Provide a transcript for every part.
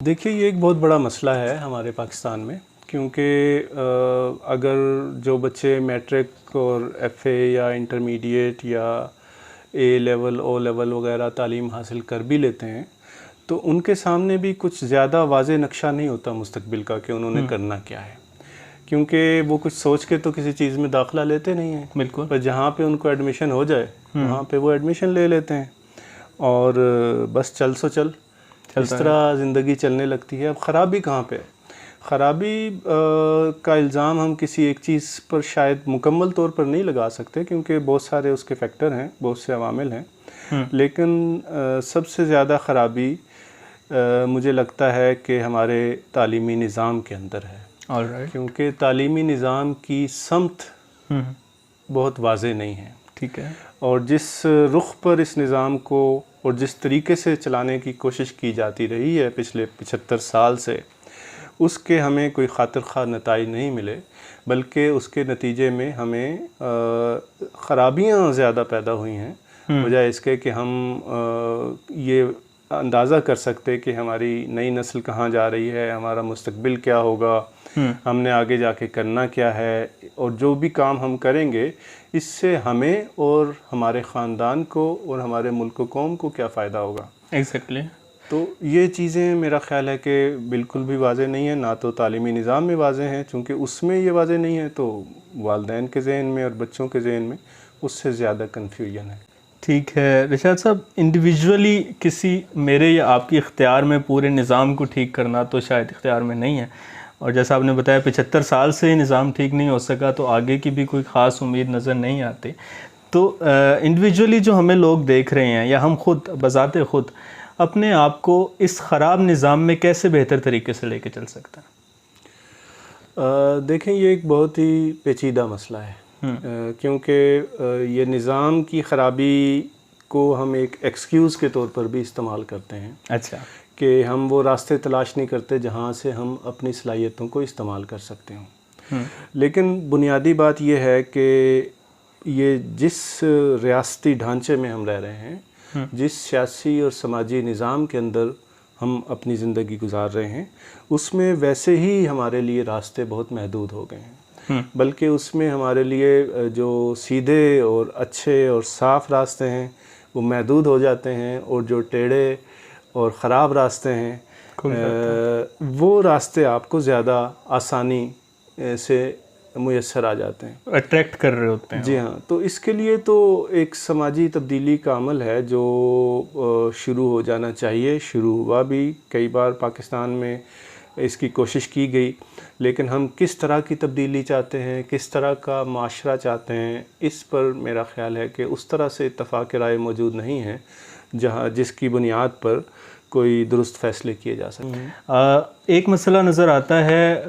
دیکھیے یہ ایک بہت بڑا مسئلہ ہے ہمارے پاکستان میں، کیونکہ اگر جو بچے میٹرک اور ایف اے یا انٹرمیڈیٹ یا اے لیول او لیول وغیرہ تعلیم حاصل کر بھی لیتے ہیں تو ان کے سامنے بھی کچھ زیادہ واضح نقشہ نہیں ہوتا مستقبل کا کہ انہوں نے کرنا کیا ہے، کیونکہ وہ کچھ سوچ کے تو کسی چیز میں داخلہ لیتے نہیں ہیں، بالکل، پر جہاں پہ ان کو ایڈمیشن ہو جائے وہاں پہ وہ ایڈمیشن لے لیتے ہیں اور بس چل سو چل اس طرح زندگی چلنے لگتی ہے۔ اب خرابی کہاں پہ ہے؟ خرابی کا الزام ہم کسی ایک چیز پر شاید مکمل طور پر نہیں لگا سکتے، کیونکہ بہت سارے اس کے فیکٹر ہیں، بہت سے عوامل ہیں، لیکن سب سے زیادہ خرابی مجھے لگتا ہے کہ ہمارے تعلیمی نظام کے اندر ہے، کیونکہ تعلیمی نظام کی سمت بہت واضح نہیں ہے، ٹھیک ہے، اور جس رخ پر اس نظام کو اور جس طریقے سے چلانے کی کوشش کی جاتی رہی ہے پچھلے 75 سال سے، اس کے ہمیں کوئی خاطر خواہ نتائج نہیں ملے، بلکہ اس کے نتیجے میں ہمیں خرابیاں زیادہ پیدا ہوئی ہیں، وجہ اس کے کہ ہم یہ اندازہ کر سکتے کہ ہماری نئی نسل کہاں جا رہی ہے، ہمارا مستقبل کیا ہوگا، ہم نے آگے جا کے کرنا کیا ہے، اور جو بھی کام ہم کریں گے اس سے ہمیں اور ہمارے خاندان کو اور ہمارے ملک و قوم کو کیا فائدہ ہوگا۔ ایگزیکٹلی، تو یہ چیزیں میرا خیال ہے کہ بالکل بھی واضح نہیں ہیں، نہ تو تعلیمی نظام میں واضح ہیں، چونکہ اس میں یہ واضح نہیں ہے تو والدین کے ذہن میں اور بچوں کے ذہن میں اس سے زیادہ کنفیوژن ہے۔ ٹھیک ہے رشاد صاحب، انڈیویجولی کسی میرے یا آپ کی اختیار میں پورے نظام کو ٹھیک کرنا تو شاید اختیار میں نہیں ہے، اور جیسا آپ نے بتایا 75 سال سے نظام ٹھیک نہیں ہو سکا تو آگے کی بھی کوئی خاص امید نظر نہیں آتی، تو انڈیویجولی جو ہمیں لوگ دیکھ رہے ہیں یا ہم خود بذات خود اپنے آپ کو اس خراب نظام میں کیسے بہتر طریقے سے لے کے چل سکتے ہیں؟ دیکھیں یہ ایک بہت ہی پیچیدہ مسئلہ ہے، کیونکہ یہ نظام کی خرابی کو ہم ایک ایکسکیوز کے طور پر بھی استعمال کرتے ہیں، اچھا، کہ ہم وہ راستے تلاش نہیں کرتے جہاں سے ہم اپنی صلاحیتوں کو استعمال کر سکتے ہوں، لیکن بنیادی بات یہ ہے کہ یہ جس ریاستی ڈھانچے میں ہم رہ رہے ہیں، جس سیاسی اور سماجی نظام کے اندر ہم اپنی زندگی گزار رہے ہیں، اس میں ویسے ہی ہمارے لیے راستے بہت محدود ہو گئے ہیں، بلکہ اس میں ہمارے لیے جو سیدھے اور اچھے اور صاف راستے ہیں وہ محدود ہو جاتے ہیں، اور جو ٹیڑھے اور خراب راستے ہیں وہ راستے آپ کو زیادہ آسانی سے میسر آ جاتے ہیں، اٹریکٹ کر رہے ہوتے ہیں۔ جی ہاں، تو اس کے لیے تو ایک سماجی تبدیلی کا عمل ہے جو شروع ہو جانا چاہیے، شروع ہوا بھی کئی بار پاکستان میں اس کی کوشش کی گئی، لیکن ہم کس طرح کی تبدیلی چاہتے ہیں، کس طرح کا معاشرہ چاہتے ہیں، اس پر میرا خیال ہے کہ اس طرح سے اتفاق رائے موجود نہیں ہے جس کی بنیاد پر کوئی درست فیصلے کیے جا سکتے ہیں۔ ایک مسئلہ نظر آتا ہے،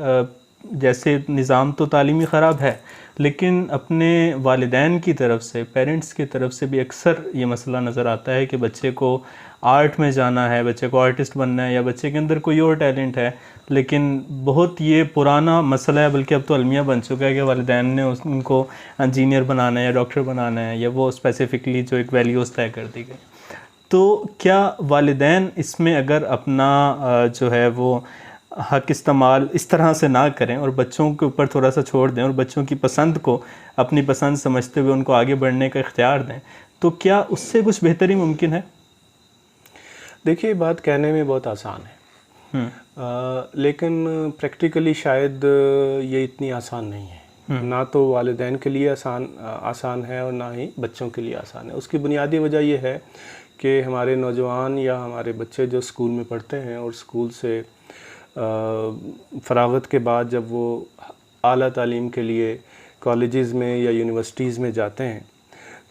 جیسے نظام تو تعلیمی خراب ہے، لیکن اپنے والدین کی طرف سے، پیرنٹس کی طرف سے بھی اکثر یہ مسئلہ نظر آتا ہے کہ بچے کو آرٹ میں جانا ہے، بچے کو آرٹسٹ بننا ہے، یا بچے کے اندر کوئی اور ٹیلنٹ ہے، لیکن بہت یہ پرانا مسئلہ ہے، بلکہ اب تو المیہ بن چکا ہے کہ والدین نے ان کو انجینئر بنانا ہے یا ڈاکٹر بنانا ہے، یا وہ اسپیسیفکلی جو ایک ویلیوز طے کر دی گئی۔ تو کیا والدین اس میں اگر اپنا جو ہے وہ حق استعمال اس طرح سے نہ کریں اور بچوں کے اوپر تھوڑا سا چھوڑ دیں اور بچوں کی پسند کو اپنی پسند سمجھتے ہوئے ان کو آگے بڑھنے کا اختیار دیں، تو کیا اس سے کچھ بہتری ممکن ہے؟ دیکھیے بات کہنے میں بہت آسان ہے، لیکن پریکٹیکلی شاید یہ اتنی آسان نہیں ہے، نہ تو والدین کے لیے آسان ہے اور نہ ہی بچوں کے لیے آسان ہے۔ اس کی بنیادی وجہ یہ ہے کہ ہمارے نوجوان یا ہمارے بچے جو اسکول میں پڑھتے ہیں اور اسکول سے فراغت کے بعد جب وہ اعلیٰ تعلیم کے لیے کالجز میں یا یونیورسٹیز میں جاتے ہیں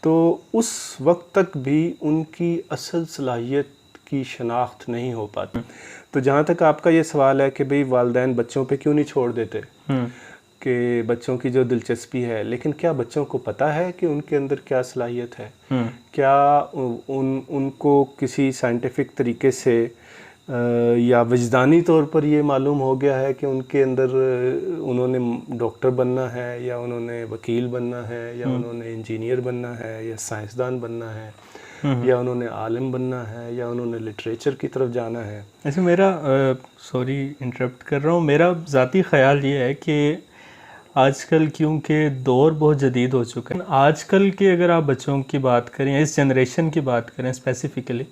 تو اس وقت تک بھی ان کی اصل صلاحیت کی شناخت نہیں ہو پاتی۔ تو جہاں تک آپ کا یہ سوال ہے کہ بھئی والدین بچوں پہ کیوں نہیں چھوڑ دیتے کہ بچوں کی جو دلچسپی ہے، لیکن کیا بچوں کو پتہ ہے کہ ان کے اندر کیا صلاحیت ہے؟ کیا ان کو کسی سائنٹیفک طریقے سے یا وجدانی طور پر یہ معلوم ہو گیا ہے کہ ان کے اندر انہوں نے ڈاکٹر بننا ہے، یا انہوں نے وکیل بننا ہے، یا انہوں نے انجینئر بننا ہے، یا سائنسدان بننا ہے؟ یا انہوں نے عالم بننا ہے یا انہوں نے لٹریچر کی طرف جانا ہے. ایسے میرا سوری انٹرپٹ کر رہا ہوں، میرا ذاتی خیال یہ ہے کہ آج کل کیونکہ دور بہت جدید ہو چکا ہے، آج کل کے اگر آپ بچوں کی بات کریں، اس جنریشن کی بات کریں اسپیسیفکلی،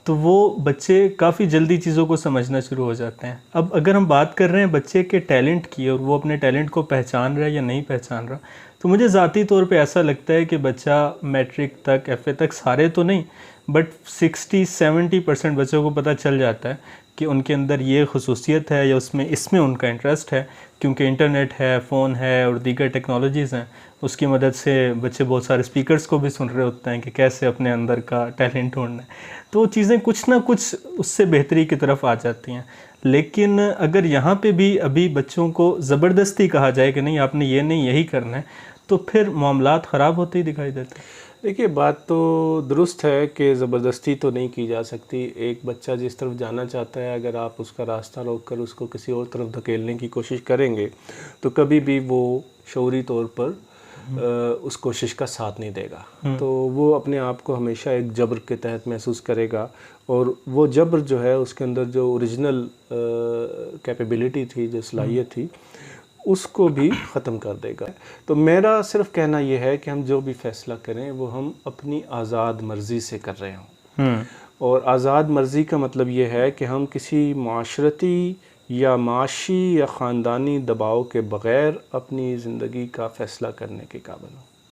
تو وہ بچے کافی جلدی چیزوں کو سمجھنا شروع ہو جاتے ہیں. اب اگر ہم بات کر رہے ہیں بچے کے ٹیلنٹ کی اور وہ اپنے ٹیلنٹ کو پہچان رہا ہے یا نہیں پہچان رہا، تو مجھے ذاتی طور پہ ایسا لگتا ہے کہ بچہ میٹرک تک، ایف اے تک، سارے تو نہیں بٹ 60-70% بچوں کو پتہ چل جاتا ہے کہ ان کے اندر یہ خصوصیت ہے یا اس میں ان کا انٹرسٹ ہے، کیونکہ انٹرنیٹ ہے، فون ہے اور دیگر ٹیکنالوجیز ہیں. اس کی مدد سے بچے بہت سارے اسپیکرز کو بھی سن رہے ہوتے ہیں کہ کیسے اپنے اندر کا ٹیلنٹ ڈھونڈنا ہے. تو وہ چیزیں کچھ نہ کچھ اس سے بہتری کی طرف آ جاتی ہیں. لیکن اگر یہاں پہ بھی ابھی بچوں کو زبردستی کہا جائے کہ نہیں آپ نے یہ نہیں یہی کرنا ہے، تو پھر معاملات خراب ہوتے ہی دکھائی دیتے ہیں. دیکھیے بات تو درست ہے کہ زبردستی تو نہیں کی جا سکتی. ایک بچہ جس طرف جانا چاہتا ہے، اگر آپ اس کا راستہ روک کر اس کو کسی اور طرف دھکیلنے کی کوشش کریں گے تو کبھی بھی وہ شعوری طور پر اس کوشش کا ساتھ نہیں دے گا. تو وہ اپنے آپ کو ہمیشہ ایک جبر کے تحت محسوس کرے گا، اور وہ جبر جو ہے اس کے اندر جو اوریجنل کیپیبلٹی تھی، جو صلاحیت تھی، اس کو بھی ختم کر دے گا. تو میرا صرف کہنا یہ ہے کہ ہم جو بھی فیصلہ کریں وہ ہم اپنی آزاد مرضی سے کر رہے ہوں. اور آزاد مرضی کا مطلب یہ ہے کہ ہم کسی معاشرتی یا معاشی یا خاندانی دباؤ کے بغیر اپنی زندگی کا فیصلہ کرنے کے قابل ہوں.